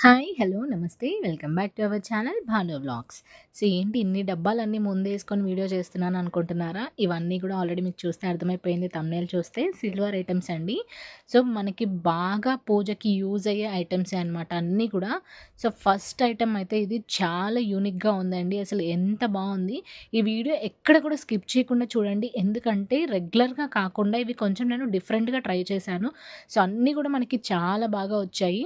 Hi! Hello! నమస్తే. Welcome back to our channel Bhanu vlogs. So, ఏంటి ఇన్ని డబ్బాలన్నీ ముందేసుకొని వీడియో చేస్తున్నాను అనుకుంటున్నారా? ఇవన్నీ కూడా ఆల్రెడీ మీకు చూస్తే అర్థమైపోయింది థంబ్‌నెయిల్ చూస్తే సిల్వర్ ఐటెమ్స్ అండి. సో, మనకి బాగా పూజకి యూజ్ అయ్యే ఐటెమ్సే అనమాట అన్నీ కూడా. సో, ఫస్ట్ ఐటెమ్ అయితే ఇది చాలా యూనిక్‌గా ఉందండి. అసలు ఎంత బావుంది. ఈ వీడియో ఎక్కడ కూడా స్కిప్ చేయకుండా చూడండి. ఎందుకంటే రెగ్యులర్‌గా కాకుండా ఇవి కొంచెం నేను డిఫరెంట్‌గా ట్రై చేశాను. సో, అన్నీ కూడా మనకి చాలా బాగా వచ్చాయి.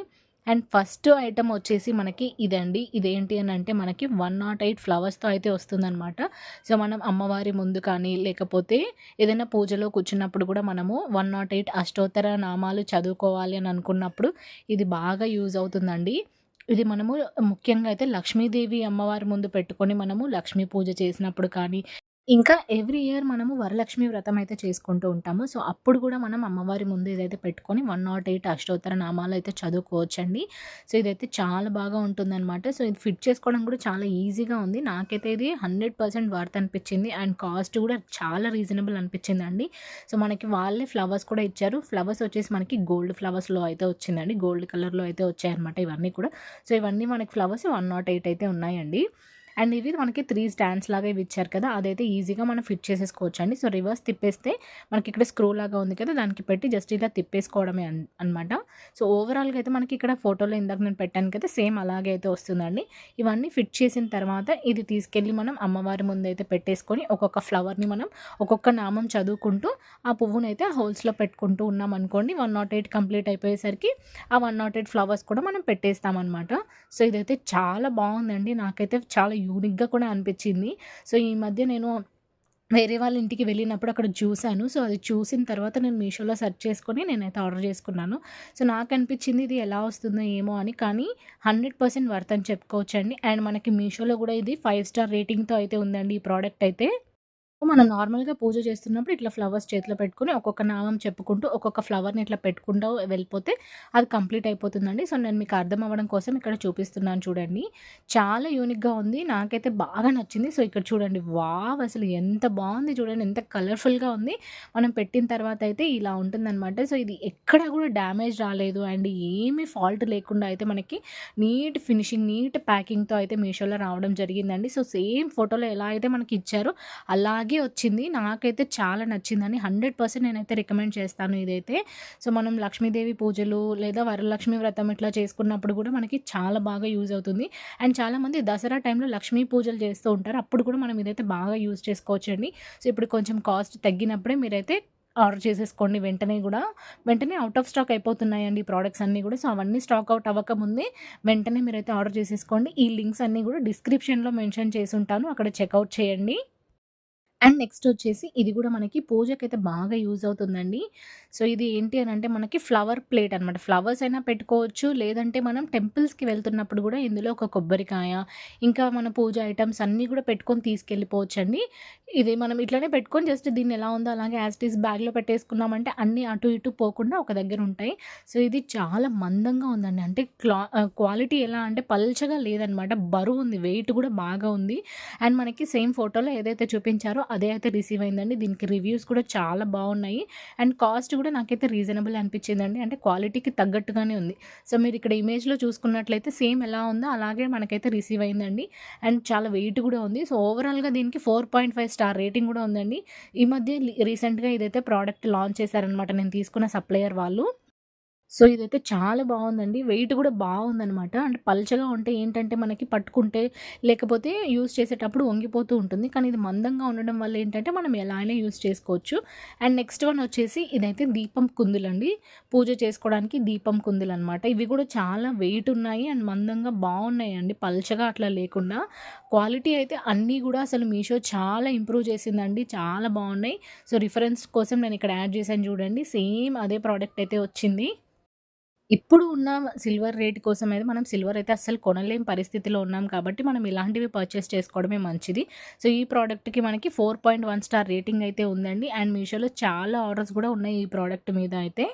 అండ్ ఫస్ట్ ఐటెమ్ వచ్చేసి మనకి ఇదండి. ఇదేంటి అనంటే మనకి 108 ఫ్లవర్స్‌తో అయితే వస్తుందనమాట. సో, మనం అమ్మవారి ముందు కానీ, లేకపోతే ఏదైనా పూజలో కూర్చున్నప్పుడు కూడా మనము 108 అష్టోత్తర నామాలు చదువుకోవాలి అని అనుకున్నప్పుడు ఇది బాగా యూజ్ అవుతుందండి. ఇది మనము ముఖ్యంగా అయితే లక్ష్మీదేవి అమ్మవారి ముందు పెట్టుకొని మనము లక్ష్మీ పూజ చేసినప్పుడు కానీ, ఇంకా ఎవ్రీ ఇయర్ మనము వరలక్ష్మి వ్రతం అయితే చేసుకుంటూ ఉంటాము. సో, అప్పుడు గూడా మనం అమ్మవారి ముందు ఇదైతే పెట్టుకొని 108 అష్టోత్తర నామాలయితే చదువుకోవచ్చండి. సో, ఇదైతే చాలా బాగా ఉంటుందనమాట. సో, ఇది ఫిట్ చేసుకోవడం కూడా చాలా ఈజీగా ఉంది. నాకైతే ఇది 100% వర్త్ అనిపిచ్చింది. అండ్ కాస్ట్ కూడా చాలా రీజనబుల్ అనిపిచ్చిందండి. సో, మనకి వాళ్ళే ఫ్లవర్స్ కూడా ఇచ్చారు. ఫ్లవర్స్ వచ్చేసి మనకి గోల్డ్ ఫ్లవర్స్‌లో అయితే వచ్చిందండి. గోల్డ్ కలర్‌లో అయితే వచ్చాయన్నమాట ఇవన్నీ కూడా. సో, ఇవన్నీ మనకి ఫ్లవర్స్ 108 అయితే ఉన్నాయండి. అండ్ ఇవి మనకి 3 స్టాండ్స్ లాగా ఇవి ఇచ్చారు కదా! అదైతే ఈజీగా మనం ఫిట్ చేసేసుకోవచ్చండి. సో, రివర్స్ తిప్పేస్తే మనకి ఇక్కడ స్క్రూ లాగా ఉంది కదా! దానికి పెట్టి జస్ట్ ఇలా తిప్పేసుకోవడమే అనమాట. సో, ఓవరాల్‌గా అయితే మనకి ఇక్కడ ఫోటోలో ఇందాక నేను పెట్టాను కదా! సేమ్ అలాగే అయితే వస్తుందండి. ఇవన్నీ ఫిట్ చేసిన తర్వాత ఇది తీసుకెళ్ళి మనం అమ్మవారి ముందైతే పెట్టేసుకొని ఒక్కొక్క ఫ్లవర్‌ని మనం ఒక్కొక్క నామం చదువుకుంటూ ఆ పువ్వునైతే ఆ హోల్స్‌లో పెట్టుకుంటూ ఉన్నామనుకోండి 108 కంప్లీట్ అయిపోయేసరికి ఆ 108 ఫ్లవర్స్ కూడా మనం పెట్టేస్తామనమాట. సో, ఇదైతే చాలా బావుందండి. నాకైతే చాలా యూనిక్‌గా కూడా అనిపిచ్చింది. సో, ఈ మధ్య నేను వేరే వాళ్ళ ఇంటికి వెళ్ళినప్పుడు అక్కడ చూసాను. సో, అది చూసిన తర్వాత నేను మీషోలో సెర్చ్ చేసుకొని నేనైతే ఆర్డర్ చేసుకున్నాను. సో, నాకనిపిచ్చింది ఇది ఎలా వస్తుందో ఏమో అని. కానీ 100% వర్త్ అని చెప్పుకోవచ్చండి. అండ్ మనకి మీషోలో గూడా ఇది 5 స్టార్ రేటింగ్‌తో అయితే ఉందండి ఈ ప్రోడక్ట్ అయితే. మనం నార్మల్‌గా పూజ చేస్తున్నప్పుడు ఇట్లా ఫ్లవర్స్ చేతిలో పెట్టుకొని ఒక్కొక్క నామం చెప్పుకుంటూ, ఒక్కొక్క ఫ్లవర్‌ని ఇట్లా పెట్టుకుంటూ వెళ్ళిపోతే అది కంప్లీట్ అయిపోతుందండి. సో, నేను మీకు అర్థం అవ్వడం కోసం ఇక్కడ చూపిస్తున్నాను చూడండి. చాలా యూనిక్‌గా ఉంది. నాకైతే బాగా నచ్చింది. సో, ఇక్కడ చూడండి. వావ్! అసలు ఎంత బావుంది చూడండి. ఎంత కలర్‌ఫుల్‌గా ఉంది. మనం పెట్టిన తర్వాత అయితే ఇలా ఉంటుందనమాట. సో, ఇది ఎక్కడ కూడా డ్యామేజ్ రాలేదు. అండ్ ఏమి ఫాల్ట్ లేకుండా అయితే మనకి నీట్ ఫినిషింగ్, నీట్ ప్యాకింగ్‌తో అయితే మీషోలో రావడం జరిగిందండి. సో, సేమ్ ఫోటోలో ఎలా అయితే మనకి ఇచ్చారో అలాగే వచ్చింది. నాకైతే చాలా నచ్చిందండి. 100% నేనైతే రికమెండ్ చేస్తాను ఇదైతే. సో, మనం లక్ష్మీదేవి పూజలు లేదా వరలక్ష్మి వ్రతం ఇట్లా చేసుకున్నప్పుడు కూడా మనకి చాలా బాగా యూజ్ అవుతుంది. అండ్ చాలామంది దసరా టైంలో లక్ష్మీ పూజలు చేస్తూ ఉంటారు. అప్పుడు కూడా మనం ఇదైతే బాగా యూజ్ చేసుకోవచ్చండి. సో, ఇప్పుడు కొంచెం కాస్ట్ తగ్గినప్పుడే మీరైతే ఆర్డర్ చేసేసుకోండి వెంటనే గూడా. వెంటనే ఔట్ ఆఫ్ స్టాక్ అయిపోతున్నాయండి ఈ ప్రొడక్ట్స్ అన్నీ గూడా. సో, అవన్నీ స్టాక్ ఔట్ అవ్వకముందే వెంటనే మీరైతే ఆర్డర్ చేసేసుకోండి. ఈ లింక్స్ అన్నీ గూడా డిస్క్రిప్షన్‌లో మెన్షన్ చేసుంటాను. అక్కడ చెక్‌ఔట్ చేయండి. అండ్ నెక్స్ట్ వచ్చేసి ఇది గూడా మనకి పూజకైతే బాగా యూజ్ అవుతుందండి. సో, ఇది ఏంటి అనంటే మనకి ఫ్లవర్ ప్లేట్ అనమాట. ఫ్లవర్స్ అయినా పెట్టుకోవచ్చు. లేదంటే మనం టెంపుల్స్‌కి వెళ్తున్నప్పుడు గూడా ఇందులో ఒక కొబ్బరికాయ, ఇంకా మన పూజ ఐటెమ్స్ అన్నీ గూడా పెట్టుకొని తీసుకెళ్ళిపోవచ్చండి. ఇది మనం ఇట్లనే పెట్టుకొని జస్ట్ దీన్ని ఎలా ఉందో అలాగే యాజ్ ఇట్ ఈజ్ బ్యాగ్‌లో పెట్టేసుకున్నామంటే అన్నీ అటు ఇటు పోకుండా ఒక దగ్గర ఉంటాయి. సో, ఇది చాలా మందంగా ఉందండి. అంటే క్వాలిటీ ఎలా అంటే పల్చగా లేదనమాట. బరువుంది. వెయిట్ గూడా బాగా ఉంది. అండ్ మనకి సేమ్ ఫోటోలో ఏదైతే చూపించారో అదే అయితే రిసీవ్ అయిందండి. దీనికి రివ్యూస్ కూడా చాలా బావున్నాయి. అండ్ కాస్ట్ కూడా నాకైతే రీజనబుల్ అనిపించిందండి. అంటే క్వాలిటీకి తగ్గట్టుగానే ఉంది. సో, మీరిక్కడ ఇమేజ్‌లో చూసుకున్నట్లయితే సేమ్ ఎలా ఉందో అలాగే మనకైతే రిసీవ్ అయిందండి. అండ్ చాలా వెయిట్ కూడా ఉంది. సో, ఓవరాల్‌గా దీనికి 4.5 స్టార్ రేటింగ్ కూడా ఉందండి. ఈ మధ్య రీసెంట్‌గా ఇదైతే ప్రోడక్ట్ లాంచ్ చేశారనమాట నేను తీసుకున్న సప్లయర్ వాళ్ళు. సో, ఇదైతే చాలా బావుందండి. వెయిట్ గూడా బావుందనమాట. అంటే పల్చగా ఉంటే ఏంటంటే మనకి పట్టుకుంటే లేకపోతే యూజ్ చేసేటప్పుడు వంగిపోతూ ఉంటుంది. కానీ ఇది మందంగా ఉండడం వల్ల ఏంటంటే మనం ఎలా అయినా యూజ్ చేసుకోవచ్చు. అండ్ నెక్స్ట్ వన్ వచ్చేసి ఇదైతే దీపం కుందులండి. పూజ చేసుకోవడానికి దీపం కుందులనమాట. ఇవి గూడా చాలా వెయిట్ ఉన్నాయి అండ్ మందంగా బావున్నాయండి. పల్చగా అట్లా లేకుండా. క్వాలిటీ అయితే అన్నీ గూడా అసలు మీషో చాలా ఇంప్రూవ్ చేసిందండి. చాలా బావున్నాయి. సో, రిఫరెన్స్ కోసం నేను ఇక్కడ యాడ్ చేశాను చూడండి. సేమ్ అదే ప్రోడక్ట్ అయితే వచ్చింది. ఇప్పుడు ఉన్న సిల్వర్ రేట్ కోసమైతే మనం సిల్వర్ అయితే అస్సలు కొనలేని పరిస్థితిలో ఉన్నాం కాబట్టి, మనం ఇలాంటివి పర్చేస్ చేసుకోవడమే మంచిది. సో, ఈ ప్రోడక్ట్‌కి మనకి 4.1 స్టార్ రేటింగ్ అయితే ఉందండి. అండ్ మీషోలో చాలా ఆర్డర్స్ కూడా ఉన్నాయి ఈ ప్రోడక్ట్ మీద అయితే.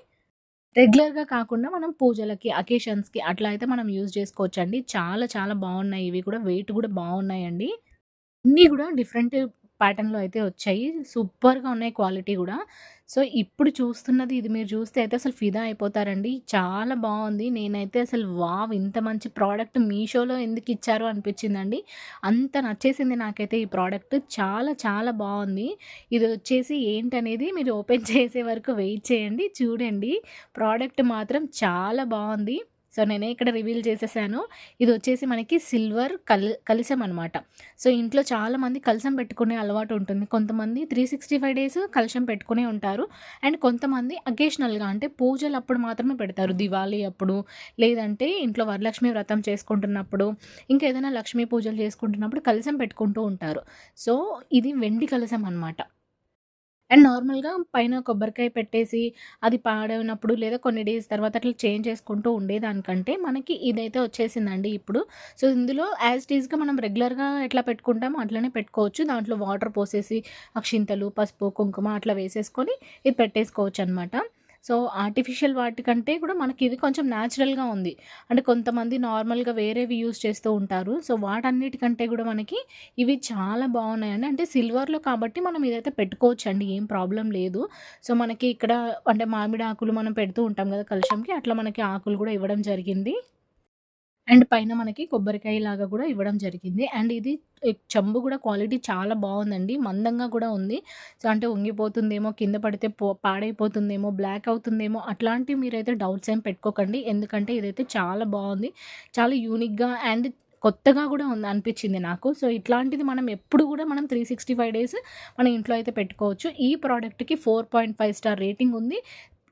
రెగ్యులర్‌గా కాకుండా మనం పూజలకి, అకేషన్స్‌కి అట్లా అయితే మనం యూజ్ చేసుకోవచ్చండి. చాలా చాలా బావున్నాయి ఇవి కూడా. వెయిట్ కూడా బావున్నాయండి. అన్నీ గూడా డిఫరెంట్ ప్యాటర్న్‌లో అయితే వచ్చాయి. సూపర్‌గా ఉన్నాయి క్వాలిటీ గూడా. సో, ఇప్పుడు చూస్తున్నది ఇది మీరు చూస్తే అయితే అసలు ఫిదా అయిపోతారండి. చాలా బావుంది. నేనైతే అసలు వావ్! ఇంత మంచి ప్రోడక్ట్ మీషోలో ఎందుకిచ్చారు అనిపించిందండి. అంత నచ్చేసింది నాకైతే ఈ ప్రోడక్ట్. చాలా చాలా బావుంది. ఇదొచ్చేసి ఏంటనేది మీరు ఓపెన్ చేసే వరకు వెయిట్ చేయండి. చూడండి. ప్రోడక్ట్ మాత్రం చాలా బావుంది. సో, నేనే ఇక్కడ రివీల్ చేసేసాను. ఇదొచ్చేసి మనకి సిల్వర్ కలశం అనమాట. సో, ఇంట్లో చాలామంది కలశం పెట్టుకునే అలవాటు ఉంటుంది. కొంతమంది 365 డేస్ కలశం పెట్టుకునే ఉంటారు. అండ్ కొంతమంది అకేషనల్‌గా అంటే పూజలప్పుడు మాత్రమే పెడతారు. దివాళీ అప్పుడు, లేదంటే ఇంట్లో వరలక్ష్మి వ్రతం చేసుకుంటున్నప్పుడు, ఇంకా ఏదైనా లక్ష్మీ పూజలు చేసుకుంటున్నప్పుడు కలశం పెట్టుకుంటూ ఉంటారు. సో, ఇది వెండి కలశం అనమాట. అండ్ నార్మల్‌గా పైన కొబ్బరికాయ పెట్టేసి, అది పాడైనప్పుడు లేదా కొన్ని డేస్ తర్వాత అట్లా చేంజ్ చేసుకుంటూ ఉండేదానికంటే, మనకి ఇదైతే వచ్చేసిందండి ఇప్పుడు. సో, ఇందులో యాజ్ ఇట్ ఈజ్‌గా మనం రెగ్యులర్‌గా ఎట్లా పెట్టుకుంటామో అట్లనే పెట్టుకోవచ్చు. దాంట్లో వాటర్ పోసేసి, అక్షింతలు, పసుపు, కుంకుమ అట్లా వేసేసుకొని ఇది పెట్టేసుకోవచ్చనమాట. సో, ఆర్టిఫిషియల్ వాటికంటే కూడా మనకి ఇది కొంచెం న్యాచురల్‌గా ఉంది. అంటే కొంతమంది నార్మల్‌గా వేరేవి యూజ్ చేస్తూ ఉంటారు. సో, వాటన్నిటికంటే కూడా మనకి ఇవి చాలా బాగున్నాయండి. అంటే సిల్వర్‌లో కాబట్టి మనం ఇదైతే పెట్టుకోవచ్చండి. ఏం ప్రాబ్లమ్ లేదు. సో, మనకి ఇక్కడ అంటే మామిడి ఆకులు మనం పెడుతూ ఉంటాం కదా! కలశంకి. అట్లా మనకి ఆకులు కూడా ఇవ్వడం జరిగింది. అండ్ పైన మనకి కొబ్బరికాయలాగా గూడా ఇవ్వడం జరిగింది. అండ్ ఇది చెంబు గూడా క్వాలిటీ చాలా బావుందండి. మందంగా గూడా ఉంది. సో, అంటే వంగిపోతుందేమో, కింద పడితే పాడైపోతుందేమో, బ్లాక్ అవుతుందేమో అట్లాంటివి మీరైతే డౌట్స్ ఏం పెట్టుకోకండి. ఎందుకంటే ఇదైతే చాలా బావుంది. చాలా యూనిక్‌గా అండ్ కొత్తగా గూడా ఉంది అనిపిచ్చింది నాకు. సో, ఇట్లాంటిది మనం ఎప్పుడు గూడా మనం 365 డేస్ మన ఇంట్లో అయితే పెట్టుకోవచ్చు. ఈ ప్రొడక్ట్‌కి 4.5 స్టార్ రేటింగ్ ఉంది.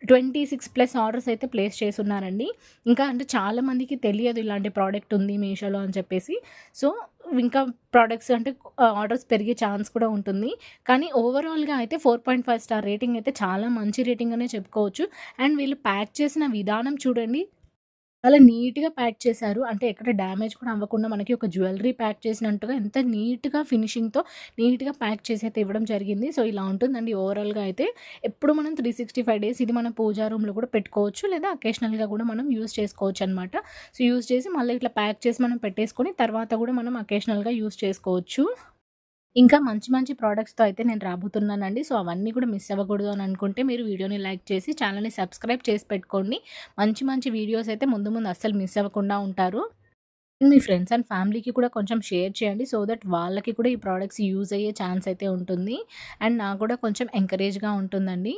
26+ ఆర్డర్స్ అయితే ప్లేస్ చేసున్నారండి. ఇంకా అంటే చాలా మందికి తెలియదు ఇలాంటి ప్రోడక్ట్ ఉంది మీషోలో అని చెప్పేసి. సో, ఇంకా ప్రొడక్ట్స్ అంటే ఆర్డర్స్ పెరిగే ఛాన్స్ కూడా ఉంటుంది. కానీ ఓవరాల్‌గా అయితే 4.5 స్టార్ రేటింగ్ అయితే చాలా మంచి రేటింగ్ అనే చెప్పుకోవచ్చు. అండ్ వీళ్ళు ప్యాక్ చేసిన విధానం చూడండి. చాలా నీట్‌గా ప్యాక్ చేశారు. అంటే ఎక్కడ డ్యామేజ్ కూడా అవ్వకుండా మనకి ఒక జ్యువెల్లరీ ప్యాక్ చేసినట్టుగా ఎంత నీట్‌గా ఫినిషింగ్‌తో నీట్‌గా ప్యాక్ చేసి అయితే ఇవ్వడం జరిగింది. సో, ఇలా ఉంటుందండి ఓవరాల్‌గా అయితే. ఎప్పుడు మనం 365 డేస్ ఇది మన పూజా రూమ్‌లో కూడా పెట్టుకోవచ్చు. లేదా అకేషనల్‌గా కూడా మనం యూజ్ చేసుకోవచ్చనమాట. సో, యూజ్ చేసి మళ్ళీ ఇట్లా ప్యాక్ చేసి మనం పెట్టేసుకొని తర్వాత కూడా మనం అకేషనల్‌గా యూజ్ చేసుకోవచ్చు. ఇంకా మంచి మంచి ప్రొడక్ట్స్‌తో అయితే నేను రాబోతున్నానండి. సో, అవన్నీ కూడా మిస్ అవ్వకూడదు అని అనుకుంటే మీరు వీడియోని లైక్ చేసి ఛానెల్‌ని సబ్స్క్రైబ్ చేసి పెట్టుకోండి. మంచి మంచి వీడియోస్ అయితే ముందు ముందు అస్సలు మిస్ అవ్వకుండా ఉంటారు. మీ ఫ్రెండ్స్ అండ్ ఫ్యామిలీకి కూడా కొంచెం షేర్ చేయండి. సో దట్ వాళ్ళకి కూడా ఈ ప్రొడక్ట్స్ యూజ్ అయ్యే ఛాన్స్ అయితే ఉంటుంది. అండ్ నాకు కూడా కొంచెం ఎంకరేజ్‌గా ఉంటుందండి.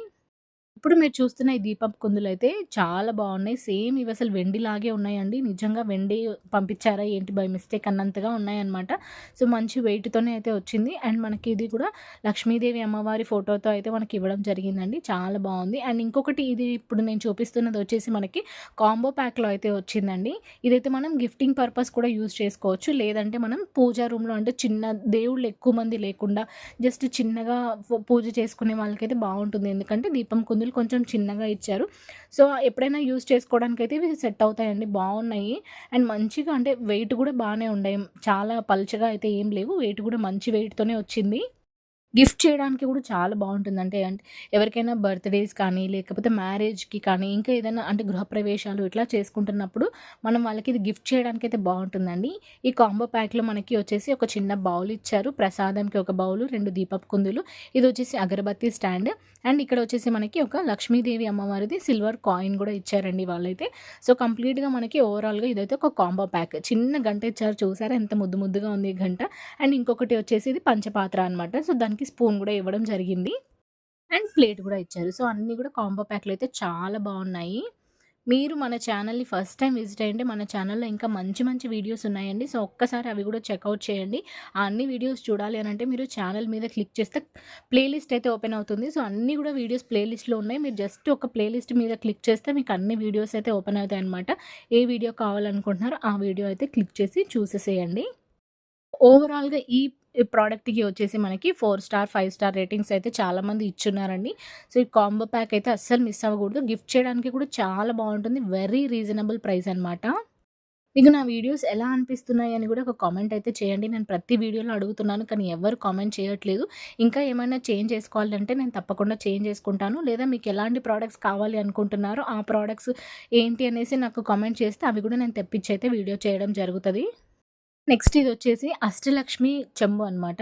ఇప్పుడు మీరు చూస్తున్న ఈ దీపపు కుందులైతే చాలా బావున్నాయి. సేమ్ ఇవసలు వెండిలాగే ఉన్నాయండి. నిజంగా వెండి పంపించారా ఏంటి బై మిస్టేక్ అన్నంతగా ఉన్నాయన్నమాట. సో, మంచి వెయిట్‌తోనే అయితే వచ్చింది. అండ్ మనకి ఇది కూడా లక్ష్మీదేవి అమ్మవారి ఫోటోతో అయితే మనకి ఇవ్వడం జరిగిందండి. చాలా బావుంది. అండ్ ఇంకొకటి ఇది ఇప్పుడు నేను చూపిస్తున్నది వచ్చేసి మనకి కాంబో ప్యాక్‌లో అయితే వచ్చిందండి. ఇదైతే మనం గిఫ్టింగ్ పర్పస్ కూడా యూజ్ చేసుకోవచ్చు. లేదంటే మనం పూజా రూమ్‌లో అంటే చిన్న దేవుళ్ళు ఎక్కువ మంది లేకుండా జస్ట్ చిన్నగా పూజ చేసుకునే వాళ్ళకైతే బావుంటుంది. ఎందుకంటే దీపం కుందులు కొంచెం చిన్నగా ఇచ్చారు. సో, ఎప్పుడైనా యూజ్ చేసుకోవడానికైతే ఇవి సెట్ అవుతాయండి. బావున్నాయి. అండ్ మంచిగా అంటే వెయిట్ గూడా బానే ఉన్నాయి. చాలా పల్చగా అయితే ఏం లేవు. వెయిట్ గూడా మంచి వెయిట్‌తోనే వచ్చింది. గిఫ్ట్ చేయడానికి కూడా చాలా బావుంటుంది. అంటే ఎవరికైనా బర్త్‌డేస్ కానీ, లేకపోతే మ్యారేజ్‌కి కానీ, ఇంకా ఏదైనా అంటే గృహప్రవేశాలు ఇట్లా చేసుకుంటున్నప్పుడు మనం వాళ్ళకి ఇది గిఫ్ట్ చేయడానికైతే బావుంటుందండి. ఈ కాంబో ప్యాక్‌లో మనకి వచ్చేసి ఒక చిన్న బౌల్ ఇచ్చారు. ప్రసాదంకి ఒక బౌలు, 2 దీపపు కుందులు, ఇదొచ్చేసి అగరబత్తి స్టాండ్ అండ్ ఇక్కడ వచ్చేసి మనకి ఒక లక్ష్మీదేవి అమ్మవారిది సిల్వర్ కాయిన్ గూడా ఇచ్చారండి వాళ్ళైతే. సో, కంప్లీట్‌గా మనకి ఓవరాల్‌గా ఇదైతే ఒక కాంబో ప్యాక్. చిన్న గంట ఇచ్చారు చూసారా ఎంత ముద్దు ముద్దుగా ఉంది ఈ గంట. అండ్ ఇంకొకటి వచ్చేసి ఇది పంచపాత్ర అనమాట. సో, దానికి స్పూన్ గూడా ఇవ్వడం జరిగింది. అండ్ ప్లేట్ గూడా ఇచ్చారు. సో, అన్నీ గూడా కాంబో ప్యాక్‌లో అయితే చాలా బావున్నాయి. మీరు మన ఛానల్‌ని ఫస్ట్ టైమ్ విజిట్ అయ్యుంటే మన ఛానల్‌లో ఇంకా మంచి మంచి వీడియోస్ ఉన్నాయండి. సో, ఒక్కసారి అవి గూడా చెక్‌ఔట్ చేయండి. ఆ అన్ని వీడియోస్ చూడాలి అనంటే మీరు ఛానల్ మీద క్లిక్ చేస్తే ప్లేలిస్ట్ అయితే ఓపెన్ అవుతుంది. సో, అన్నీ గూడా వీడియోస్ ప్లేలిస్ట్‌లో ఉన్నాయి. మీరు జస్ట్ ఒక ప్లేలిస్ట్ మీద క్లిక్ చేస్తే మీకు అన్ని వీడియోస్ అయితే ఓపెన్ అవుతాయన్నమాట. ఏ వీడియో కావాలనుకుంటున్నారో ఆ వీడియో అయితే క్లిక్ చేసి చూసేసేయండి. ఓవరాల్‌గా ఈ ప్రోడక్ట్‌కి వచ్చేసి మనకి 4 స్టార్, 5 స్టార్ రేటింగ్స్ అయితే చాలామంది ఇచ్చున్నారండి. సో, ఈ కాంబో ప్యాక్ అయితే అస్సలు మిస్ అవ్వకూడదు. గిఫ్ట్ చేయడానికి కూడా చాలా బావుంటుంది. వెరీ రీజనబుల్ ప్రైస్ అనమాట. మీకు నా వీడియోస్ ఎలా అనిపిస్తున్నాయి అని కూడా ఒక కామెంట్ అయితే చేయండి. నేను ప్రతి వీడియోలో అడుగుతున్నాను. కానీ ఎవరు కామెంట్ చేయట్లేదు. ఇంకా ఏమైనా చేంజ్ చేసుకోవాలంటే నేను తప్పకుండా చేంజ్ చేసుకుంటాను. లేదా మీకు ఎలాంటి ప్రొడక్ట్స్ కావాలి అనుకుంటున్నారో ఆ ప్రొడక్ట్స్ ఏంటి అనేసి నాకు కామెంట్ చేస్తే అవి కూడా నేను తెప్పించి అయితే వీడియో చేయడం జరుగుతది. నెక్స్ట్ ఇదొచ్చేసి అష్టలక్ష్మి చెంబు అనమాట.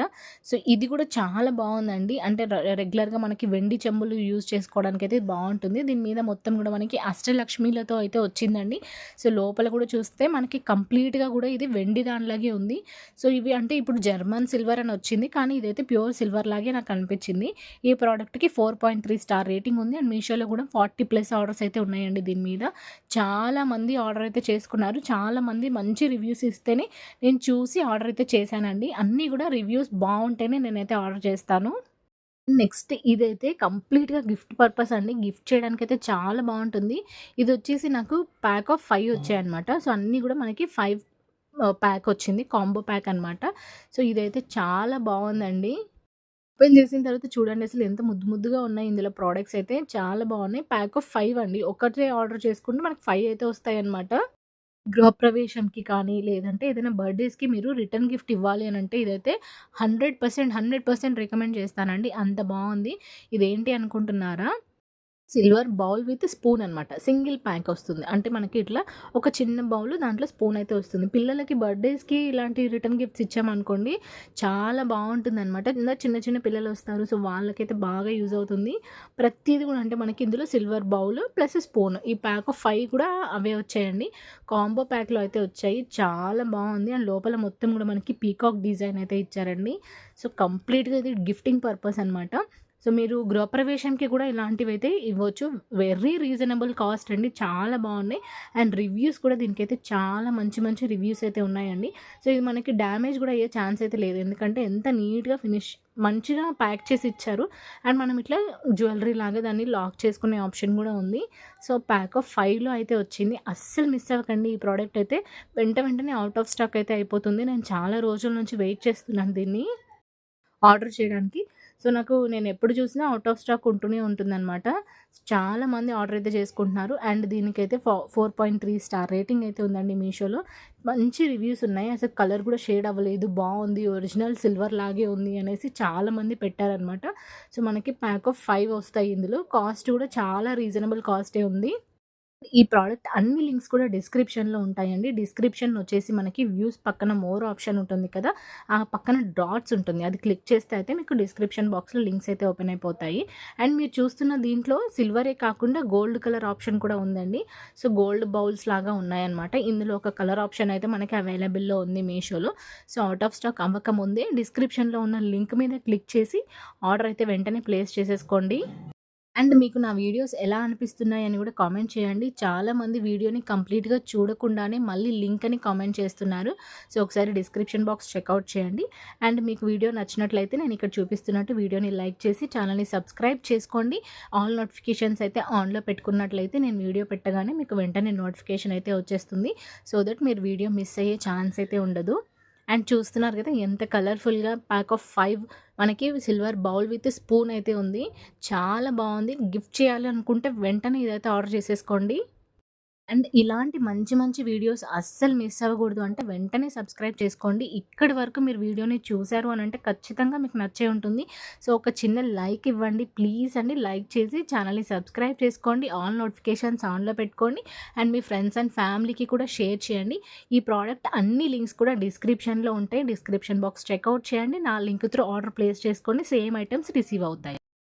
సో, ఇది కూడా చాలా బావుందండి. అంటే రెగ్యులర్‌గా మనకి వెండి చెంబులు యూజ్ చేసుకోవడానికైతే ఇది బావుంటుంది. దీని మీద మొత్తం గూడా మనకి అష్టలక్ష్మిలతో అయితే వచ్చిందండి. సో, లోపల కూడా చూస్తే మనకి కంప్లీట్‌గా గూడా ఇది వెండి దానిలాగే ఉంది. సో, ఇవి అంటే ఇప్పుడు జర్మన్ సిల్వర్ అని వచ్చింది. కానీ ఇదైతే ప్యూర్ సిల్వర్ లాగే నాకు అనిపించింది. ఈ ప్రోడక్ట్‌కి 4.3 స్టార్ రేటింగ్ ఉంది. అండ్ మీషోలో కూడా 40+ ఆర్డర్స్ అయితే ఉన్నాయండి దీని మీద. చాలామంది ఆర్డర్ అయితే చేసుకున్నారు. చాలామంది మంచి రివ్యూస్ ఇస్తేనే నేను చూసి ఆర్డర్ అయితే చేశానండి. అన్నీ గూడా రివ్యూస్ బావుంటేనే నేనైతే ఆర్డర్ చేస్తాను. నెక్స్ట్ ఇదైతే కంప్లీట్‌గా గిఫ్ట్ పర్పస్ అండి. గిఫ్ట్ చేయడానికైతే చాలా బావుంటుంది. ఇదొచ్చేసి నాకు ప్యాక్ ఆఫ్ 5 వచ్చాయన్నమాట. సో, అన్నీ గూడా మనకి 5 ప్యాక్ వచ్చింది. కాంబో ప్యాక్ అనమాట. సో, ఇదైతే చాలా బావుందండి. ఓపెన్ చేసిన తర్వాత చూడండి అసలు ఎంత ముద్దు ముద్దుగా ఉన్నాయి ఇందులో ప్రొడక్ట్స్ అయితే చాలా బావున్నాయి. ప్యాక్ ఆఫ్ 5 అండి. ఒకటే ఆర్డర్ చేసుకుంటే మనకు 5 అయితే వస్తాయన్నమాట. గృహప్రవేశంకి కానీ, లేదంటే ఏదైనా బర్త్‌డేస్‌కి మీరు రిటర్న్ గిఫ్ట్ ఇవ్వాలి అనంటే ఇదైతే 100% రికమెండ్ చేస్తానండి. అంత బావుంది. ఇదేంటి అనుకుంటున్నారా? సిల్వర్ బౌల్ విత్ స్పూన్ అనమాట. సింగిల్ ప్యాక్ వస్తుంది. అంటే మనకి ఇట్లా ఒక చిన్న బౌల్ దాంట్లో స్పూన్ అయితే వస్తుంది. పిల్లలకి బర్త్‌డేస్‌కి ఇలాంటి రిటర్న్ గిఫ్ట్స్ ఇచ్చామనుకోండి చాలా బావుంటుందనమాట. చిన్న చిన్న పిల్లలొస్తారు. సో, వాళ్ళకైతే బాగా యూజ్ అవుతుంది. ప్రతీది కూడా అంటే మనకి ఇందులో సిల్వర్ బౌల్ ప్లస్ స్పూన్ ఈ ప్యాక్ ఆఫ్ 5 కూడా అవే వచ్చాయండి. కాంబో ప్యాక్‌లో అయితే వచ్చాయి. చాలా బావుంది. అండ్ లోపల మొత్తం కూడా మనకి పీకాక్ డిజైన్ అయితే ఇచ్చారండి. సో, కంప్లీట్‌గా ఇది గిఫ్టింగ్ పర్పస్ అనమాట. సో, మీరు గృహప్రవేశంకి కూడా ఇలాంటివైతే ఇవ్వచ్చు. వెరీ రీజనబుల్ కాస్ట్ అండి. చాలా బావున్నాయి. అండ్ రివ్యూస్ కూడా దీనికైతే చాలా మంచి మంచి రివ్యూస్ అయితే ఉన్నాయండి. సో, ఇది మనకి డ్యామేజ్ కూడా అయ్యే ఛాన్స్ అయితే లేదు. ఎందుకంటే ఎంత నీట్‌గా మంచిగా ప్యాక్ చేసి ఇచ్చారు. అండ్ మనం ఇట్లా జ్యువెలరీ లాగా దాన్ని లాక్ చేసుకునే ఆప్షన్ కూడా ఉంది. సో, ప్యాక్ ఆఫ్ 5లో అయితే వచ్చింది. అస్సలు మిస్ అవ్వకండి ఈ ప్రోడక్ట్ అయితే. వెంటనే ఔట్ ఆఫ్ స్టాక్ అయితే అయిపోతుంది. నేను చాలా రోజుల నుంచి వెయిట్ చేస్తున్నాను దీన్ని ఆర్డర్ చేయడానికి. సో, నేనెప్పుడు చూసినా ఔట్ ఆఫ్ స్టాక్ ఉంటూనే ఉంటుందనమాట. చాలామంది ఆర్డర్ అయితే చేసుకుంటున్నారు. అండ్ దీనికైతే 4.3 స్టార్ రేటింగ్ అయితే ఉందండి మీషోలో. మంచి రివ్యూస్ ఉన్నాయి. అసలు కలర్ కూడా షేడ్ అవ్వలేదు. బావుంది. ఒరిజినల్ సిల్వర్ లాగే ఉంది అనేసి చాలామంది పెట్టారనమాట. సో, మనకి ప్యాక్ ఆఫ్ 5 వస్తాయి ఇందులో. కాస్ట్ కూడా చాలా రీజనబుల్ కాస్టే ఉంది. ఈ ప్రోడక్ట్ అన్ని లింక్స్ కూడా డిస్క్రిప్షన్‌లో ఉంటాయండి. డిస్క్రిప్షన్ వచ్చేసి మనకి వ్యూస్ పక్కన మోర్ ఆప్షన్ ఉంటుంది కదా! ఆ పక్కన డాట్స్ ఉంటుంది. అది క్లిక్ చేస్తే అయితే మీకు డిస్క్రిప్షన్ బాక్స్‌లో లింక్స్ అయితే ఓపెన్ అయిపోతాయి. అండ్ మీరు చూస్తున్న దీంట్లో సిల్వరే కాకుండా గోల్డ్ కలర్ ఆప్షన్ కూడా ఉందండి. సో, గోల్డ్ బౌల్స్ లాగా ఉన్నాయన్నమాట. ఇందులో ఒక కలర్ ఆప్షన్ అయితే మనకి అవైలబుల్‌లో ఉంది మీషోలో. సో, ఔట్ ఆఫ్ స్టాక్ అవ్వకముందే డిస్క్రిప్షన్‌లో ఉన్న లింక్ మీద క్లిక్ చేసి ఆర్డర్ అయితే వెంటనే ప్లేస్ చేసేసుకోండి. అండ్ మీకు నా వీడియోస్ ఎలా అనిపిస్తున్నాయని కూడా కామెంట్ చేయండి. చాలామంది వీడియోని కంప్లీట్‌గా చూడకుండానే మళ్ళీ లింక్ అని కామెంట్ చేస్తున్నారు. సో, ఒకసారి డిస్క్రిప్షన్ బాక్స్ చెక్‌ఔట్ చేయండి. అండ్ మీకు వీడియో నచ్చినట్లయితే నేను ఇక్కడ చూపిస్తున్నట్టు వీడియోని లైక్ చేసి ఛానల్‌ని సబ్స్క్రైబ్ చేసుకోండి. ఆల్ నోటిఫికేషన్స్ అయితే ఆన్‌లో పెట్టుకున్నట్లయితే నేను వీడియో పెట్టగానే మీకు వెంటనే నోటిఫికేషన్ అయితే వచ్చేస్తుంది. సో దట్ మీరు వీడియో మిస్ అయ్యే ఛాన్స్ అయితే ఉండదు. అండ్ చూస్తున్నారు కదా ఎంత కలర్‌ఫుల్‌గా ప్యాక్ ఆఫ్ 5 మనకి సిల్వర్ బౌల్ విత్ స్పూన్ అయితే ఉంది. చాలా బావుంది. గిఫ్ట్ చేయాలి అనుకుంటే వెంటనే ఇదైతే ఆర్డర్ చేసేసుకోండి. అండ్ ఇలాంటి మంచి మంచి వీడియోస్ అస్సలు మిస్ అవ్వకూడదు అంటే వెంటనే సబ్స్క్రైబ్ చేసుకోండి. ఇక్కడి వరకు మీరు వీడియోని చూసారు అనంటే ఖచ్చితంగా మీకు నచ్చే ఉంటుంది. సో, ఒక చిన్న లైక్ ఇవ్వండి ప్లీజ్ అండి. లైక్ చేసి ఛానల్‌ని సబ్స్క్రైబ్ చేసుకోండి. ఆల్ నోటిఫికేషన్స్ ఆన్‌లో పెట్టుకోండి. అండ్ మీ ఫ్రెండ్స్ అండ్ ఫ్యామిలీకి కూడా షేర్ చేయండి. ఈ ప్రోడక్ట్ అన్ని లింక్స్ కూడా డిస్క్రిప్షన్‌లో ఉంటాయి. డిస్క్రిప్షన్ బాక్స్ చెక్‌ఔట్ చేయండి. నా లింక్ త్రూ ఆర్డర్ ప్లేస్ చేసుకోండి. సేమ్ ఐటెమ్స్ రిసీవ్ అవుతాయి.